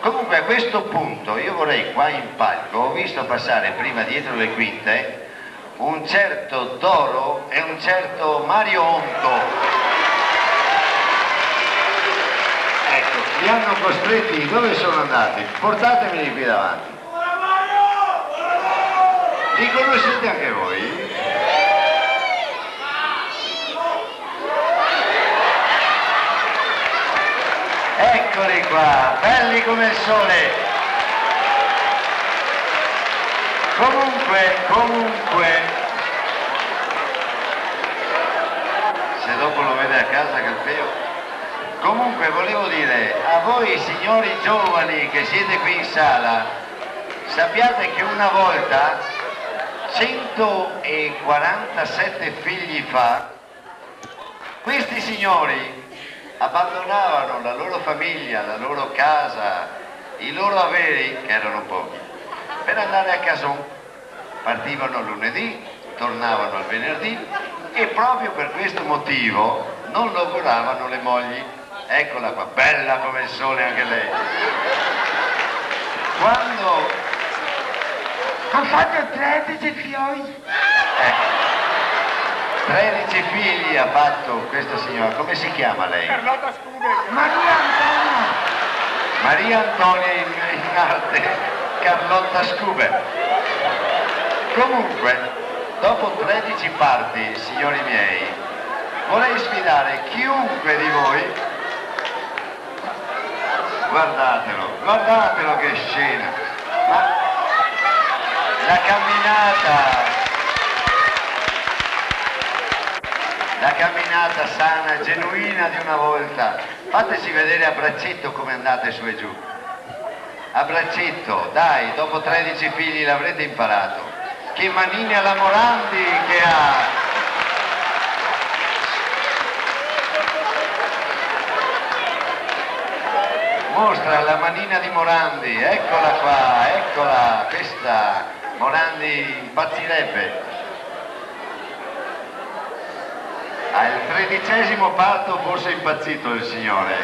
Comunque a questo punto io vorrei qua in palco, ho visto passare prima dietro le quinte un certo Doro e un certo Mario Onto. Ecco, li hanno costretti, dove sono andati? Portatemeli qui davanti. Li conoscete anche voi? Eccoli qua, belli come il sole. Comunque, se dopo lo vede a casa Calpeo. Comunque volevo dire, a voi signori giovani che siete qui in sala, sappiate che una volta, 147 figli fa, questi signori abbandonavano la loro famiglia, la loro casa, i loro averi, che erano pochi, per andare a Cason. Partivano lunedì, tornavano il venerdì e proprio per questo motivo non lavoravano le mogli. Eccola qua, bella come il sole anche lei. Quando ha fatto 13 figli. 13 figli ha fatto questa signora. Come si chiama lei? Carlotta Scube. Maria Antonia. Maria Antonia in arte Carlotta Scube. Comunque, dopo 13 parti, signori miei, vorrei sfidare chiunque di voi. Guardatelo che scena. Ma la camminata sana, genuina di una volta. Fateci vedere a braccetto come andate su e giù. A braccetto, dai, dopo 13 figli l'avrete imparato. Che manine alla Morandi che ha! Mostra la manina di Morandi, eccola qua, eccola, questa Morandi impazzirebbe. Al 13° parto forse è impazzito il signore.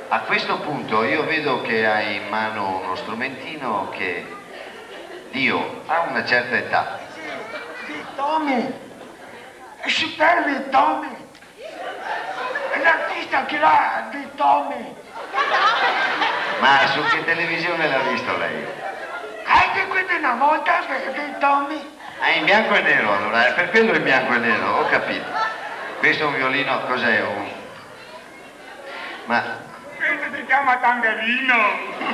A questo punto io vedo che ha in mano uno strumentino che Dio ha una certa età. Di Tommy, è super di Tommy, è l'artista che l'ha di Tommy. Ma su che televisione l'ha visto lei? Anche questa una volta di Tommy. Ah, in bianco e nero allora, per quello in bianco e nero, ho capito. Questo è un violino, cos'è? Ma... questo si chiama Tangerino.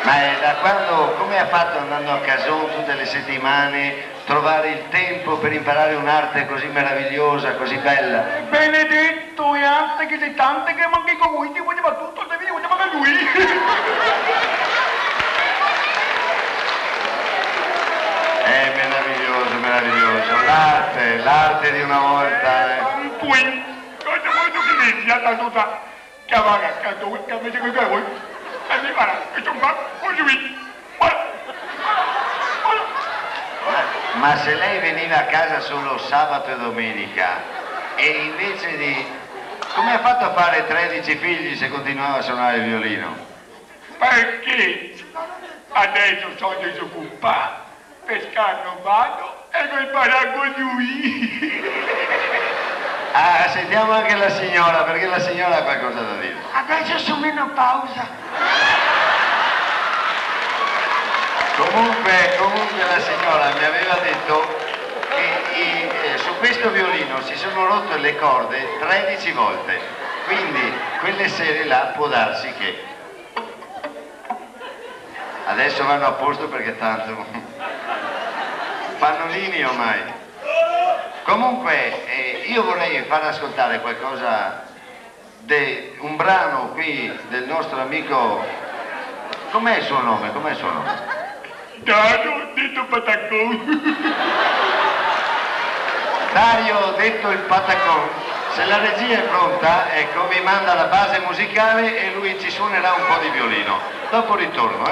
Ma è da quando, come ha fatto andando a Cason tutte le settimane, trovare il tempo per imparare un'arte così meravigliosa, così bella? Benedetto, è arte che sei tante che manchi con lui, ti voleva tutto, devi voleva per lui. È meraviglioso, meraviglioso. L'arte di una volta. Poi, cosa vuoi che mi sia tutta chiamare a casa, che mi dico che vuoi? E mi farà, che sono qua, così. Ma se lei veniva a casa solo sabato e domenica e invece di... come ha fatto a fare 13 figli se continuava a suonare il violino? Perché adesso sono disoccupato, pescare non vado e non imparare con lui. Ah, sentiamo anche la signora, perché la signora ha qualcosa da dire. Adesso sono meno pausa. Comunque la signora mi aveva detto che su questo violino si sono rotte le corde 13 volte, quindi quelle sere là può darsi che adesso vanno a posto perché tanto pannolini ormai. Comunque io vorrei far ascoltare qualcosa, un brano qui del nostro amico, com'è il suo nome? Com'è il suo nome? Dario, detto Patacon. Dario, detto il Patacon. Se la regia è pronta, ecco, mi manda la base musicale e lui ci suonerà un po' di violino. Dopo ritorno,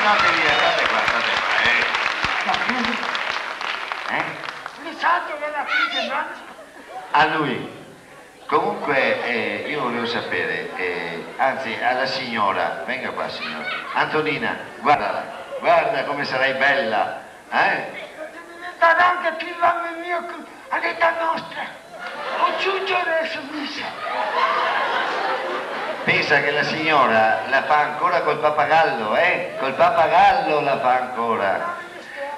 andate via, state qua, state qua. La crisi, mi santo che la crisi non... A lui. Comunque io volevo sapere, anzi alla signora, venga qua signora, Antonina, guardala, guarda come sarai bella, Deve anche più l'anno mio all'età nostra, o giunge adesso missa. Pensa che la signora la fa ancora col pappagallo, col pappagallo la fa ancora.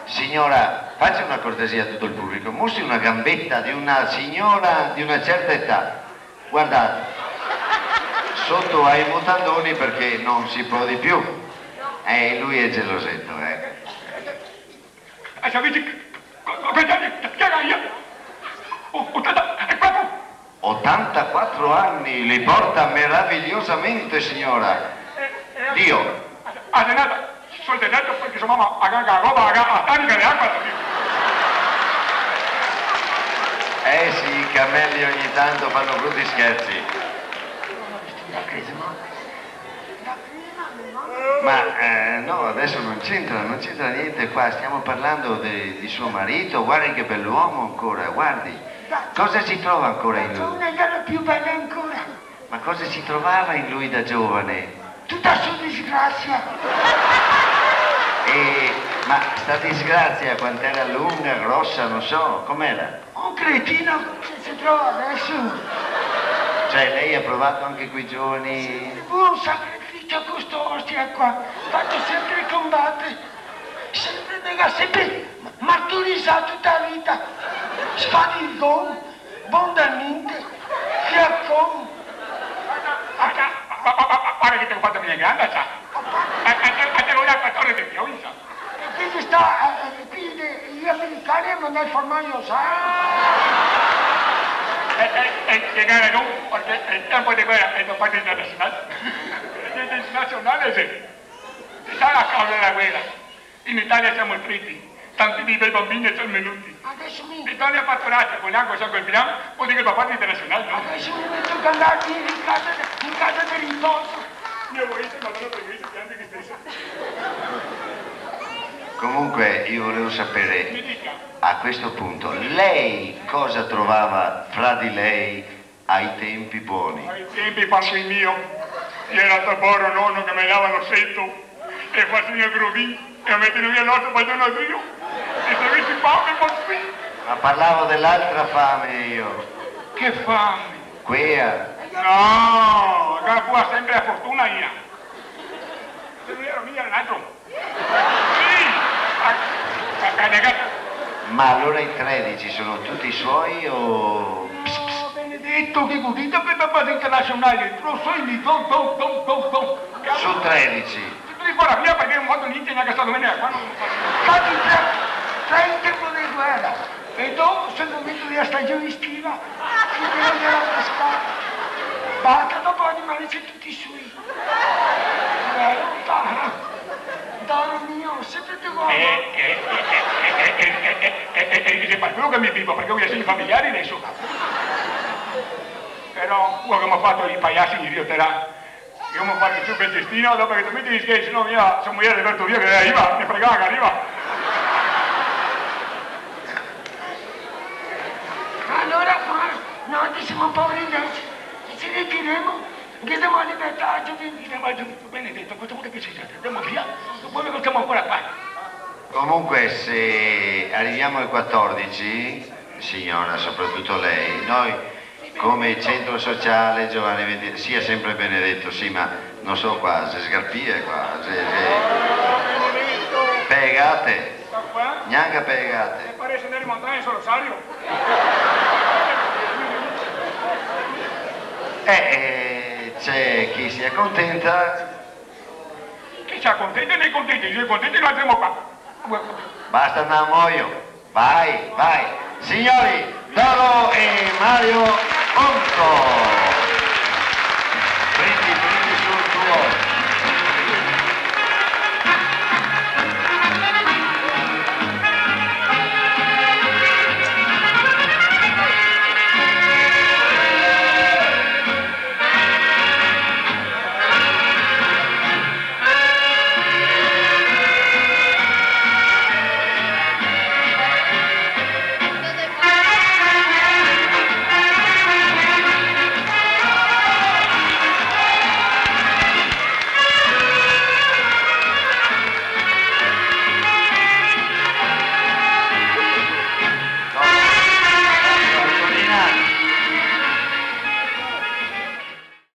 Signora, faccia una cortesia a tutto il pubblico, mostri una gambetta di una signora di una certa età. Guardate, sotto ai mutandoni perché non si può di più. Lui è gelosetto, 84 anni, li porta meravigliosamente, signora. Dio. Soltenato perché sua mamma ha roba a tanica di acqua da Dio. Sì, i cammelli ogni tanto fanno brutti scherzi. Ma no, adesso non c'entra niente qua, stiamo parlando di suo marito, guardi che bell'uomo ancora, guardi. Cosa si trova ancora in lui? Una gara più bella ancora. Ma cosa si trovava in lui da giovane? Tutta sua disgrazia. Ma sta disgrazia quant'era lunga, grossa, non so, com'era? Un cretino che si trova adesso. Cioè lei ha provato anche quei giovani... Un sacrificio costoso qua, faccio sempre combattere, sempre nega, sempre martirizzato tutta la vita. Sfadi il gol, bondamente, fiaccone. Guarda che ti ho fatto venire grande, sa? A te voglio 14 di più, sa? E quindi sta, quindi gli americani non è formaggio, sai? E gana no, perché il tempo di guerra è da parte internazionale. Internazionale, sì. Sa la causa della guerra. In Italia siamo tristi. Tanti di bei bambini sono venuti. Adesso mi... L'Italia fatturata con l'acqua sopra il piano, vuol dire che va parte internazionale, no? Adesso mi metto a andare in casa di riposo. Mio volete, ma non ho previsto che anche che stesso. Comunque io volevo sapere, Mi dica. a questo punto, lei cosa trovava fra di lei ai tempi buoni? Ai tempi quando il mio, era Taboro nonno che me dava l'ossetto e faceva il grovin e metteva via l'orto poi non io. E se avessi fame, poi qui. Ma parlavo dell'altra fame io. Che fame? Quea. No, che può sempre a fortuna io. Se non ero mia, era un altro. Sì, a negata. Ma allora i 13 sono tutti suoi o... No, benedetto, che godita per la base internazionale. Lo so, mi do. Su 13. Di qua via perché non ho fatto niente neanche stato venire qua non Infatti tra il tempo di guerra e dopo sul momento della stagione estiva, il periodo della pescata, basta dopo animali c'è tutti sui. Donna mio, sempre più uomo. E se qualcuno che mi vivo perché io sono familiari adesso. Però quello che mi ha fatto i pagliassi di Rio Terà. Io mi ho fatto su per cestino, dopo che tu mi dici che se no mia, se muoia Alberto via che arriva, mi fregava che arriva. Allora qua, noi siamo poveri adesso, ci ritireremo, chiediamo la libertà, Benedetto, cosa vuole che ci sia? Andiamo via, poi che stiamo ancora qua. Comunque se arriviamo al 14, signora, soprattutto lei, noi come centro sociale Giovanni sia sempre Benedetto, sì, ma non so qua, se sgarpie qua, pegate, neanche pegate. Parece andare in montagna sul Rosario. C'è chi si accontenta. Chi si accontenta e nei contenti, noi contenti noi andiamo qua. Basta andare a muoio, vai. Signori, Doro e Mario Ponto.